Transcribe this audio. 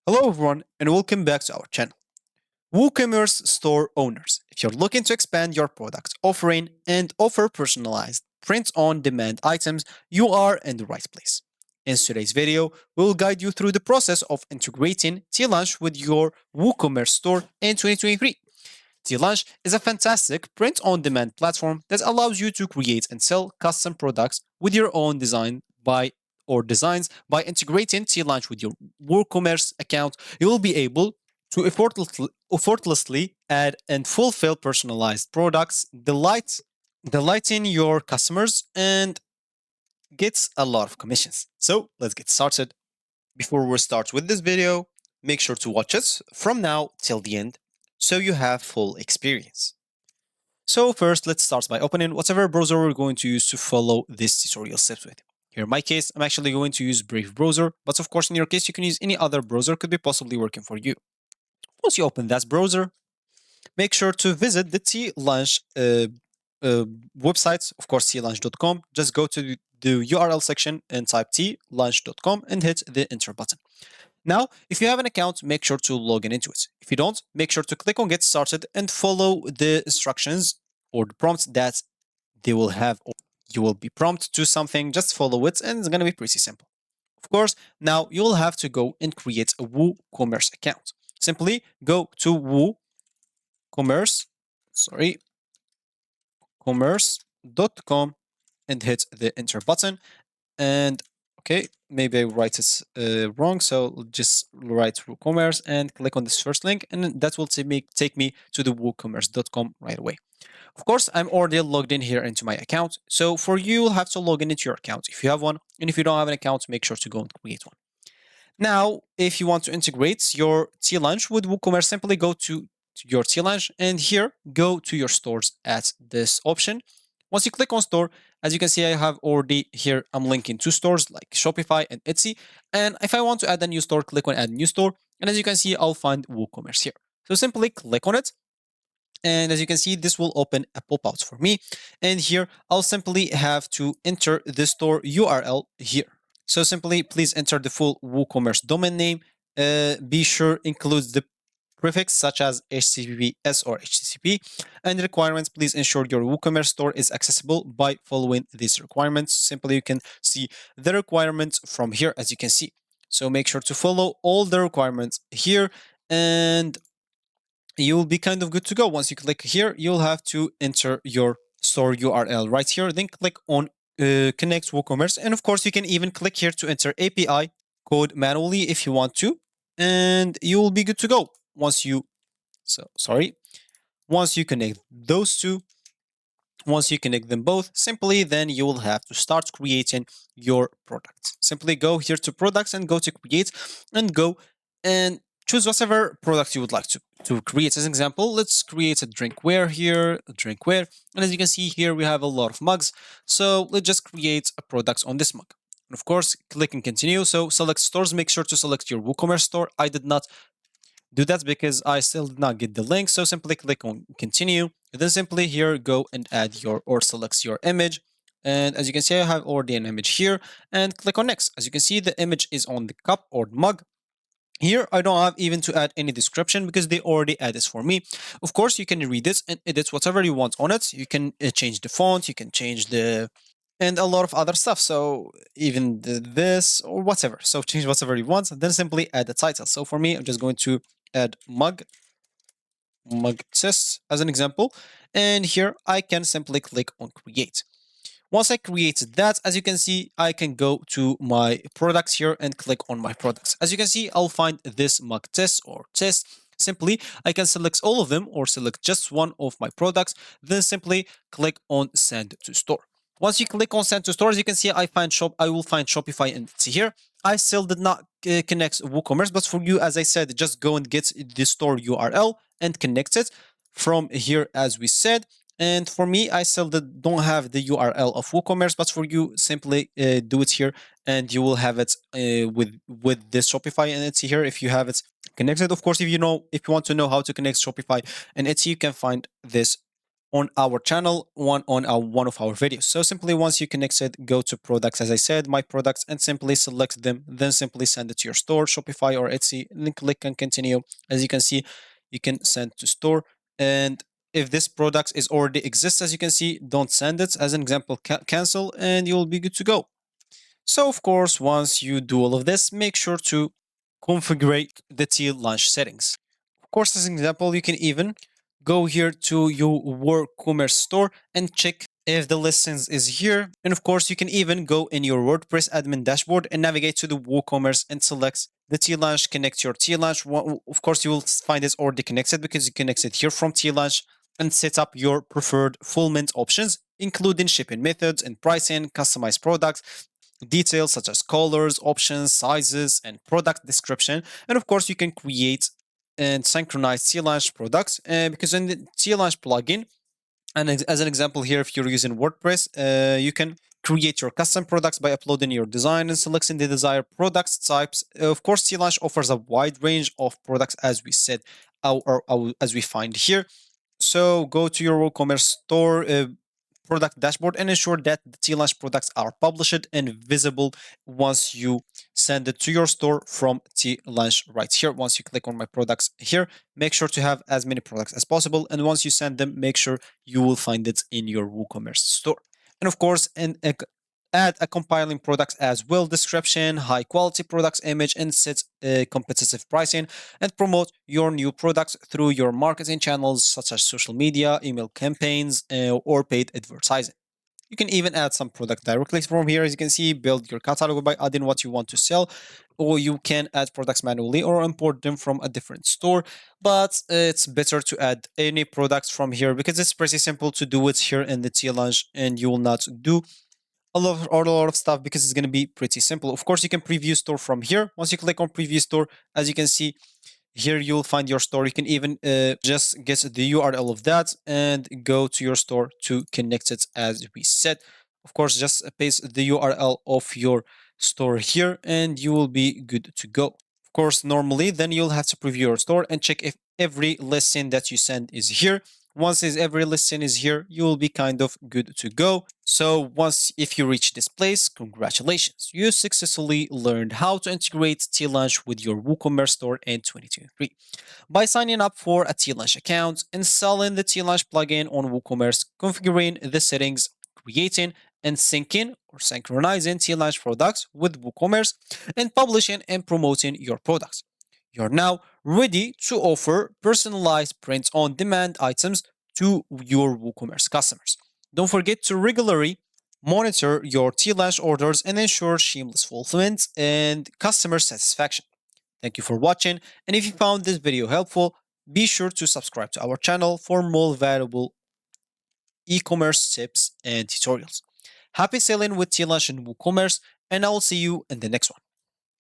Hello everyone and welcome back to our channel. WooCommerce store owners. If you're looking to expand your product offering and offer personalized print-on-demand items, you are in the right place. In today's video, we'll guide you through the process of integrating Teelaunch with your WooCommerce store in 2023. Teelaunch is a fantastic print-on-demand platform that allows you to create and sell custom products with your own designs by integrating Teelaunch with your WooCommerce account. You will be able to effortlessly add and fulfill personalized products, delighting your customers, and gets a lot of commissions. So let's get started. Before we start with this video, make sure to watch us from now till the end so you have full experience. So first, let's start by opening whatever browser we're going to use to follow this tutorial steps with. Here in my case, I'm actually going to use Brave browser, but of course in your case, you can use any other browser could be possibly working for you. Once you open that browser, make sure to visit the Teelaunch website, of course teelaunch.com. Just go to the URL section and type teelaunch.com and hit the enter button. Now, if you have an account, make sure to log in into it. If you don't, make sure to click on get started and follow the instructions or the prompts that they will have. You will be prompted to something, just follow it, and it's going to be pretty simple. Of course, now you'll have to go and create a WooCommerce account. Simply go to commerce.com and hit the enter button. And okay, maybe I write it wrong, so just write WooCommerce and click on this first link, and that will take me to the woocommerce.com right away. Of course, I'm already logged in here into my account. So for you, you'll have to log in into your account if you have one. And if you don't have an account, make sure to go and create one. Now, if you want to integrate your Teelaunch with WooCommerce, simply go to your Teelaunch and here, go to your stores at this option. Once you click on store, as you can see, I have already here, I'm linking two stores like Shopify and Etsy. And if I want to add a new store, click on add new store. And as you can see, I'll find WooCommerce here. So simply click on it. And as you can see, this will open a pop-out for me. And here, I'll simply have to enter the store URL here. So simply, please enter the full WooCommerce domain name. Be sure includes the prefix such as HTTPS or HTTP. And requirements, please ensure your WooCommerce store is accessible by following these requirements. Simply, you can see the requirements from here, as you can see. So make sure to follow all the requirements here, and you'll be kind of good to go. Once you click here, you'll have to enter your store URL right here. Then click on connect WooCommerce. And of course, you can even click here to enter API code manually if you want to. And you will be good to go. Once you connect those two, once you connect them both, simply then you will have to start creating your product. Simply go here to products and go to create and go and choose whatever product you would like to create. As an example, let's create a drinkware here, And as you can see here, we have a lot of mugs. So let's just create a product on this mug. And of course, click and continue. So select stores, make sure to select your WooCommerce store. I did not do that because I still did not get the link. So simply click on continue. And then simply here, go and add or select your image. And as you can see, I have already an image here and click on next. As you can see, the image is on the cup or mug. Here, I don't have even to add any description because they already add this for me. Of course, you can read this and edit whatever you want on it. You can change the font, you can change and a lot of other stuff. So even this or whatever. So change whatever you want, and then simply add the title. So for me, I'm just going to add mug test as an example. And here I can simply click on create. Once I created that, as you can see, I can go to my products here and click on my products. As you can see, I'll find this mug test or test. Simply, I can select all of them or select just one of my products. Then simply click on send to store. Once you click on send to store, as you can see, I will find Shopify and Etsy here. I still did not connect WooCommerce, but for you, as I said, just go and get the store URL and connect it from here, as we said. And for me, I still don't have the URL of WooCommerce, but for you, simply do it here, and you will have it with this Shopify and Etsy here. If you have it connected, of course, if you want to know how to connect Shopify and Etsy, you can find this on our channel, one on one of our videos. So simply once you connect it, go to products, as I said, my products, and simply select them. Then simply send it to your store, Shopify or Etsy, and then click and continue. As you can see, you can send to store. And if this product is already exists, as you can see, don't send it. As an example, cancel, and you'll be good to go. So of course, once you do all of this, make sure to configure the Teelaunch settings. Of course, as an example, you can even go here to your WooCommerce store and check if the listings is here. And of course, you can even go in your WordPress admin dashboard and navigate to the WooCommerce and select the Teelaunch, connect your Teelaunch. Of course, you will find it's already connected because you connect it here from Teelaunch and set up your preferred fulfillment options, including shipping methods and pricing, customized products, details such as colors, options, sizes, and product description. And of course, you can create and synchronize Teelaunch products because in the Teelaunch plugin, and as an example here, if you're using WordPress, you can create your custom products by uploading your design and selecting the desired products types. Of course, Teelaunch offers a wide range of products, as we said, as we find here. So go to your WooCommerce store product dashboard and ensure that the Teelaunch products are published and visible once you send it to your store from Teelaunch right here. Once you click on my products here, make sure to have as many products as possible. And once you send them, make sure you will find it in your WooCommerce store. And of course, add a compiling products as well description, high quality products image, and set competitive pricing, and promote your new products through your marketing channels such as social media, email campaigns, or paid advertising. You can even add some product directly from here. As you can see, build your catalog by adding what you want to sell, or you can add products manually or import them from a different store. But it's better to add any products from here because it's pretty simple to do it here in the Teelaunch, and you will not do a lot of stuff because it's going to be pretty simple. Of course, you can preview store from here. Once you click on preview store, as you can see, here you'll find your store. You can even just get the URL of that and go to your store to connect it as we said. Of course, just paste the URL of your store here and you will be good to go. Of course, normally then you'll have to preview your store and check if every listing that you send is here. Once every listing is here, you will be kind of good to go. So if you reach this place, congratulations. You successfully learned how to integrate Teelaunch with your WooCommerce store in 2023. By signing up for a Teelaunch account, installing the Teelaunch plugin on WooCommerce, configuring the settings, creating and syncing or synchronizing Teelaunch products with WooCommerce, and publishing and promoting your products. You're now ready to offer personalized print-on-demand items to your WooCommerce customers. Don't forget to regularly monitor your Teelaunch orders and ensure seamless fulfillment and customer satisfaction. Thank you for watching, and if you found this video helpful, be sure to subscribe to our channel for more valuable e-commerce tips and tutorials. Happy selling with Teelaunch and WooCommerce, and I will see you in the next one.